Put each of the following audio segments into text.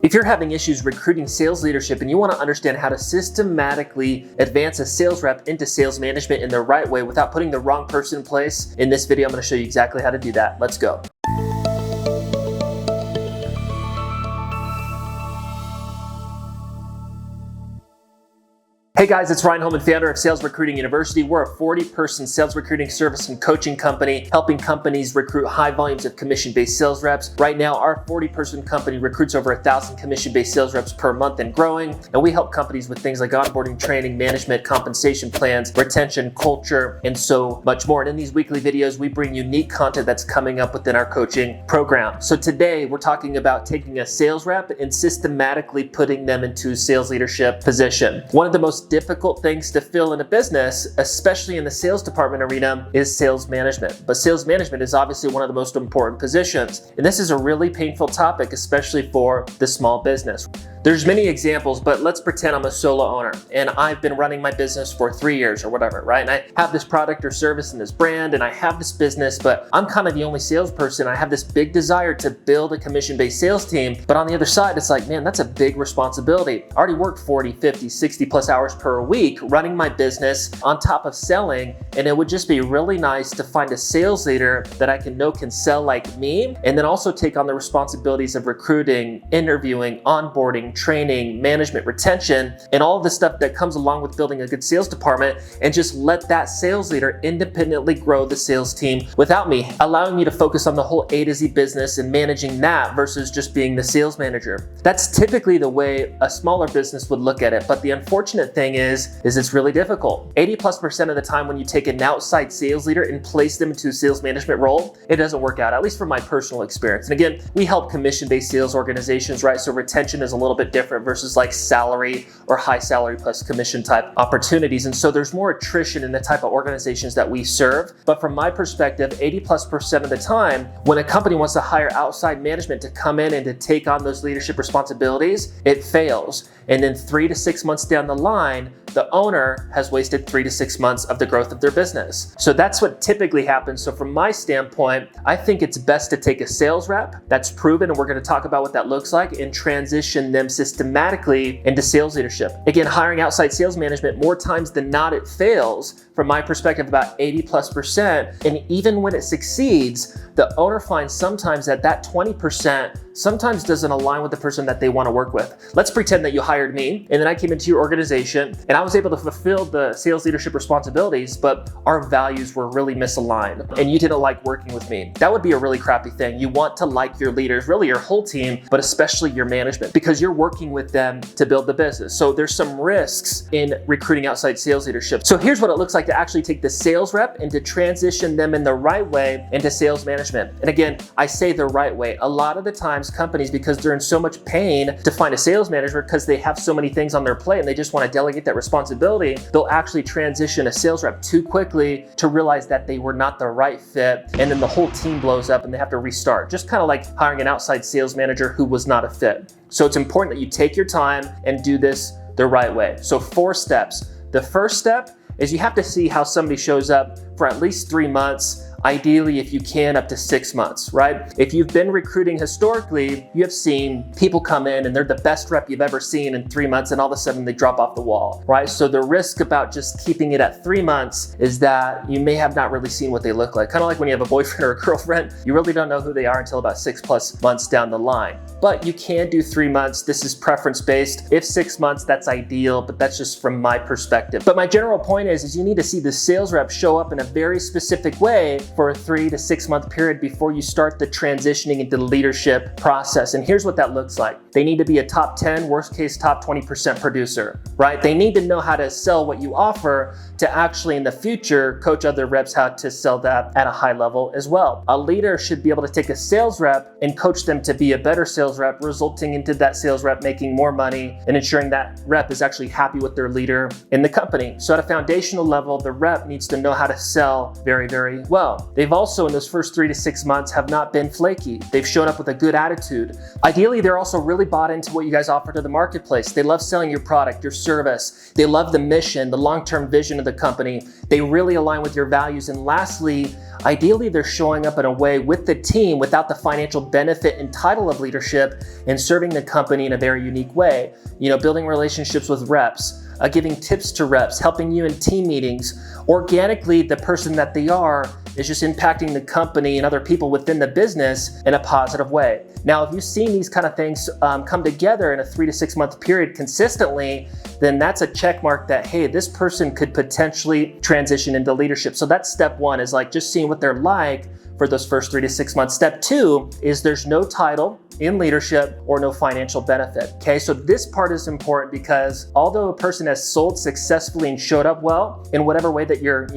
If you're having issues recruiting sales leadership and you want to understand how to systematically advance a sales rep into sales management in the right way without putting the wrong person in place, in this video I'm going to show you exactly how to do that. Let's go. Hey guys, it's Ryan Holman, founder of Sales Recruiting University. We're a 40-person sales recruiting service and coaching company, helping companies recruit high volumes of commission-based sales reps. Right now, our 40-person company recruits over 1,000 commission-based sales reps per month and growing. And we help companies with things like onboarding, training, management, compensation plans, retention, culture, and so much more. And in these weekly videos, we bring unique content that's coming up within our coaching program. So today, we're talking about taking a sales rep and systematically putting them into a sales leadership position. One of the most difficult things to fill in a business, especially in the sales department arena, is sales management. But sales management is obviously one of the most important positions. And this is a really painful topic, especially for the small business. There's many examples, but let's pretend I'm a solo owner and I've been running my business for 3 years or whatever, right? And I have this product or service and this brand and I have this business, but I'm kind of the only salesperson. I have this big desire to build a commission-based sales team, but on the other side, it's like, man, that's a big responsibility. I already work 40, 50, 60 plus hours per week running my business on top of selling, and it would just be really nice to find a sales leader that I can sell like me, and then also take on the responsibilities of recruiting, interviewing, onboarding, training, management, retention, and all of the stuff that comes along with building a good sales department, and just let that sales leader independently grow the sales team without me, allowing me to focus on the whole A to Z business and managing that versus just being the sales manager. That's typically the way a smaller business would look at it, but the unfortunate thing is it's really difficult. 80+% of the time when you take an outside sales leader and place them into a sales management role, it doesn't work out, at least from my personal experience. And again, we help commission-based sales organizations, right? So retention is a little bit different versus like salary or high salary plus commission type opportunities. And so there's more attrition in the type of organizations that we serve. But from my perspective, 80+% of the time, when a company wants to hire outside management to come in and to take on those leadership responsibilities, it fails. And then 3 to 6 months down the line, the owner has wasted 3 to 6 months of the growth of their business. So that's what typically happens. So from my standpoint, I think it's best to take a sales rep that's proven, and we're going to talk about what that looks like, and transition them systematically into sales leadership. Again, hiring outside sales management, more times than not, it fails. From my perspective, about 80+%. And even when it succeeds, the owner finds sometimes that 20% sometimes doesn't align with the person that they want to work with. Let's pretend that you hired me and then I came into your organization and I was able to fulfill the sales leadership responsibilities, but our values were really misaligned and you didn't like working with me. That would be a really crappy thing. You want to like your leaders, really your whole team, but especially your management, because you're working with them to build the business. So there's some risks in recruiting outside sales leadership. So here's what it looks like to actually take the sales rep and to transition them in the right way into sales management. And again, I say the right way. A lot of the times companies, because they're in so much pain to find a sales manager because they have so many things on their plate and they just want to delegate that responsibility, they'll actually transition a sales rep too quickly to realize that they were not the right fit. And then the whole team blows up and they have to restart. Just kind of like hiring an outside sales manager who was not a fit. So it's important that you take your time and do this the right way. So 4 steps. The first step is you have to see how somebody shows up for at least 3 months. Ideally, if you can, up to 6 months, right? If you've been recruiting historically, you have seen people come in and they're the best rep you've ever seen in 3 months and all of a sudden they drop off the wall, right? So the risk about just keeping it at 3 months is that you may have not really seen what they look like. Kind of like when you have a boyfriend or a girlfriend, you really don't know who they are until about 6+ months down the line. But you can do 3 months. This is preference based. If 6 months, that's ideal, but that's just from my perspective. But my general point is you need to see the sales rep show up in a very specific way for a 3 to 6 month period before you start the transitioning into the leadership process. And here's what that looks like. They need to be a top 10, worst case top 20% producer, right? They need to know how to sell what you offer to actually in the future coach other reps how to sell that at a high level as well. A leader should be able to take a sales rep and coach them to be a better sales rep, resulting into that sales rep making more money and ensuring that rep is actually happy with their leader in the company. So at a foundational level, the rep needs to know how to sell very, very well. well. They've also, in those first 3 to 6 months, have not been flaky. They've shown up with a good attitude. Ideally, they're also really bought into what you guys offer to the marketplace. They love selling your product, your service. They love the mission, the long-term vision of the company. They really align with your values. And lastly, ideally, they're showing up in a way with the team without the financial benefit and title of leadership and serving the company in a very unique way. Building relationships with reps, giving tips to reps, helping you in team meetings. Organically, the person that they are is just impacting the company and other people within the business in a positive way. Now, if you've seen these kind of things come together in a 3 to 6 month period consistently, then that's a check mark that, hey, this person could potentially transition into leadership. So that's step one, is like just seeing what they're like for those first 3 to 6 months. Step two is there's no title in leadership or no financial benefit. Okay, so this part is important because although a person has sold successfully and showed up well in whatever way that you're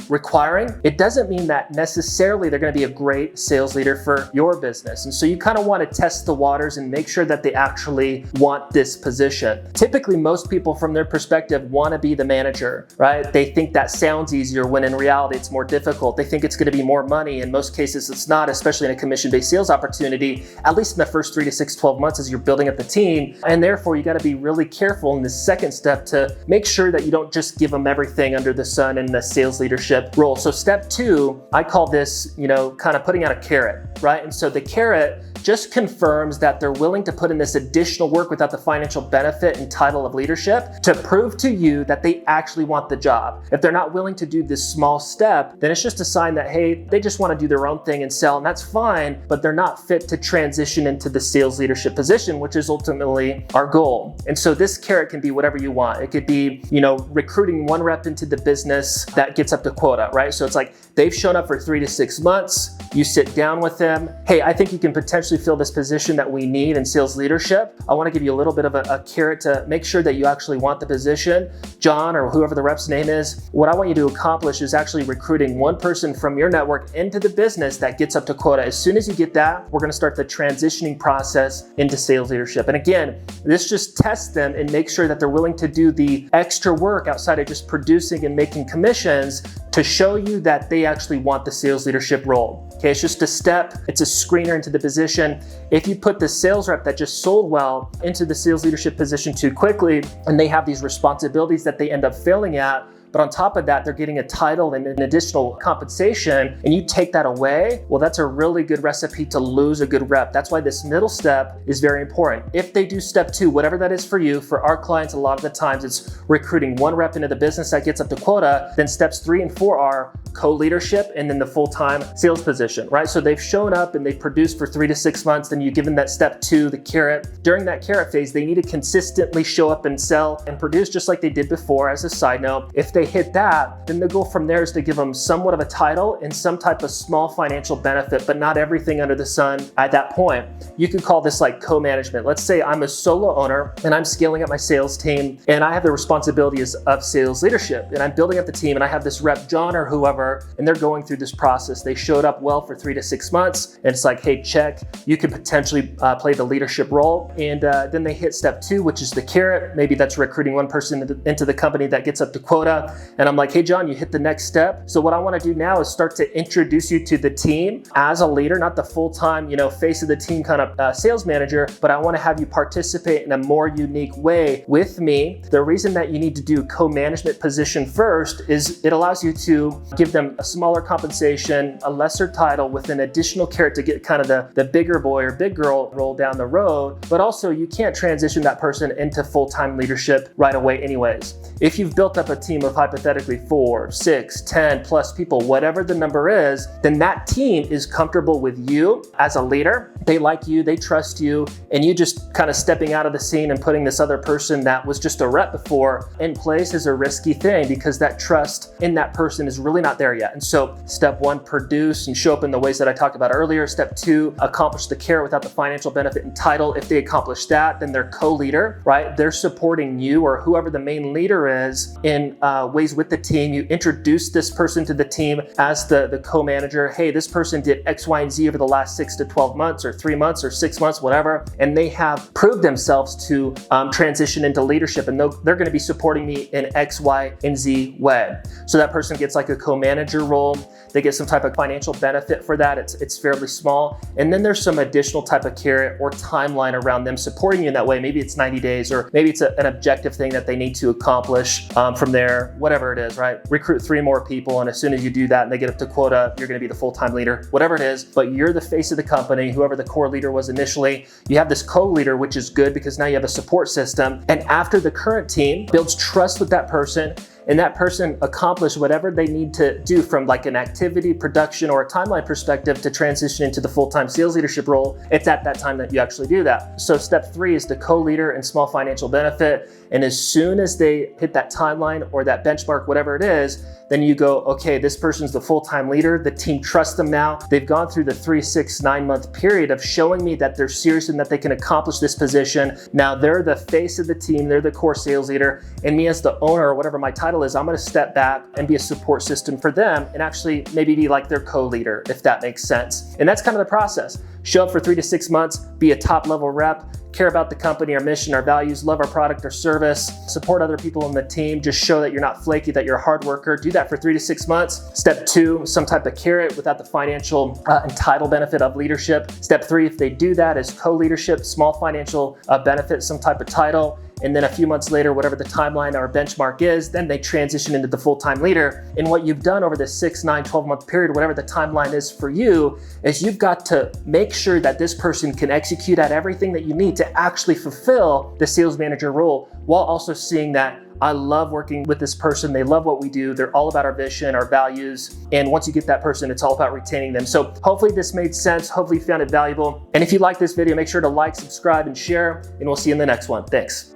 requiring, it doesn't mean that necessarily they're going to be a great sales leader for your business. And so you kind of want to test the waters and make sure that they actually want this position. Typically, most people from their perspective want to be the manager, right? They think that sounds easier when in reality it's more difficult. They think it's going to be more money. In most cases, it's not, especially in a commission-based sales opportunity, at least in the first 3 to 6, 12 months as you're building up the team. And therefore, you got to be really careful in this second step to make sure that you don't just give them everything under the sun in the sales leadership role. So step two, I call this, kind of putting out a carrot, right? And so the carrot just confirms that they're willing to put in this additional work without the financial benefit and title of leadership to prove to you that they actually want the job. If they're not willing to do this small step, then it's just a sign that, hey, they just want to do their own thing and sell, and that's fine, but they're not fit to transition into the sales leadership position, which is ultimately our goal. And so this carrot can be whatever you want. It could be, recruiting one rep into the business that gets up to quota, right? So it's like they've shown up for 3 to 6 months. You sit down with them. Hey, I think you can potentially fill this position that we need in sales leadership. I want to give you a little bit of a carrot to make sure that you actually want the position. John, or whoever the rep's name is, what I want you to accomplish is actually recruiting one person from your network into the business that gets up to quota. As soon as you get that, we're going to start the transitioning process into sales leadership. And again, this just tests them and makes sure that they're willing to do the extra work outside of just producing and making commissions to show you that they actually want the sales leadership role. Okay, it's just a step. It's a screener into the position. If you put the sales rep that just sold well into the sales leadership position too quickly, and they have these responsibilities that they end up failing at, but on top of that, they're getting a title and an additional compensation, and you take that away, well, that's a really good recipe to lose a good rep. That's why this middle step is very important. If they do step two, whatever that is for you, for our clients, a lot of the times it's recruiting one rep into the business that gets up to quota, then steps 3 and 4 are co-leadership and then the full-time sales position, right? So they've shown up and they've produced for 3 to 6 months, then you give them that step 2, the carrot. During that carrot phase, they need to consistently show up and sell and produce just like they did before. As a side note, if they hit that, then the goal from there is to give them somewhat of a title and some type of small financial benefit, but not everything under the sun at that point. You could call this like co-management. Let's say I'm a solo owner and I'm scaling up my sales team and I have the responsibilities of sales leadership and I'm building up the team and I have this rep, John or whoever, and they're going through this process. They showed up well for 3 to 6 months and it's like, hey, check, you could potentially play the leadership role. And then they hit step 2, which is the carrot. Maybe that's recruiting one person into the company that gets up to quota. And I'm like, hey, John, you hit the next step. So what I want to do now is start to introduce you to the team as a leader, not the full-time, face of the team kind of sales manager, but I want to have you participate in a more unique way with me. The reason that you need to do co-management position first is it allows you to give them a smaller compensation, a lesser title with an additional carrot to get kind of the bigger boy or big girl role down the road. But also you can't transition that person into full-time leadership right away anyways. If you've built up a team of hypothetically 4, 6, 10 plus people, whatever the number is, then that team is comfortable with you as a leader. They like you, they trust you, and you just kind of stepping out of the scene and putting this other person that was just a rep before in place is a risky thing because that trust in that person is really not there yet. And so step 1, produce and show up in the ways that I talked about earlier. Step 2, accomplish the carrot without the financial benefit and title. If they accomplish that, then they're co-leader, right? They're supporting you or whoever the main leader is in ways with the team. You introduce this person to the team as the co-manager. Hey, this person did X, Y, and Z over the last 6 to 12 months or 3 months or 6 months, whatever. And they have proved themselves to transition into leadership, and they're gonna be supporting me in X, Y, and Z way. So that person gets like a co-manager role. They get some type of financial benefit for that. It's fairly small. And then there's some additional type of carrot or timeline around them supporting you in that way. Maybe it's 90 days, or maybe it's an objective thing that they need to accomplish from there, whatever it is, right? Recruit 3 more people, and as soon as you do that and they get up to quota, you're gonna be the full-time leader, whatever it is, but you're the face of the company, whoever the core leader was initially. You have this co-leader, which is good because now you have a support system. And after the current team builds trust with that person, and that person accomplished whatever they need to do from like an activity, production, or a timeline perspective to transition into the full-time sales leadership role, it's at that time that you actually do that. So step 3 is the co-leader and small financial benefit. And as soon as they hit that timeline or that benchmark, whatever it is, then you go, okay, this person's the full-time leader. The team trusts them now. They've gone through the 3, 6, 9 month period of showing me that they're serious and that they can accomplish this position. Now they're the face of the team. They're the core sales leader. And me as the owner, or whatever my title is, I'm gonna step back and be a support system for them and actually maybe be like their co-leader, if that makes sense. And that's kind of the process. Show up for 3 to 6 months, be a top level rep, care about the company, our mission, our values, love our product or service, support other people in the team, just show that you're not flaky, that you're a hard worker. Do that for 3 to 6 months. Step 2, some type of carrot without the financial and title benefit of leadership. Step 3, if they do that, is co-leadership, small financial benefit, some type of title. And then a few months later, whatever the timeline or benchmark is, then they transition into the full-time leader. And what you've done over this 6, 9, 12 month period, whatever the timeline is for you, is you've got to make sure that this person can execute at everything that you need to actually fulfill the sales manager role, while also seeing that I love working with this person. They love what we do. They're all about our vision, our values. And once you get that person, it's all about retaining them. So hopefully this made sense. Hopefully you found it valuable. And if you like this video, make sure to like, subscribe, and share, and we'll see you in the next one. Thanks.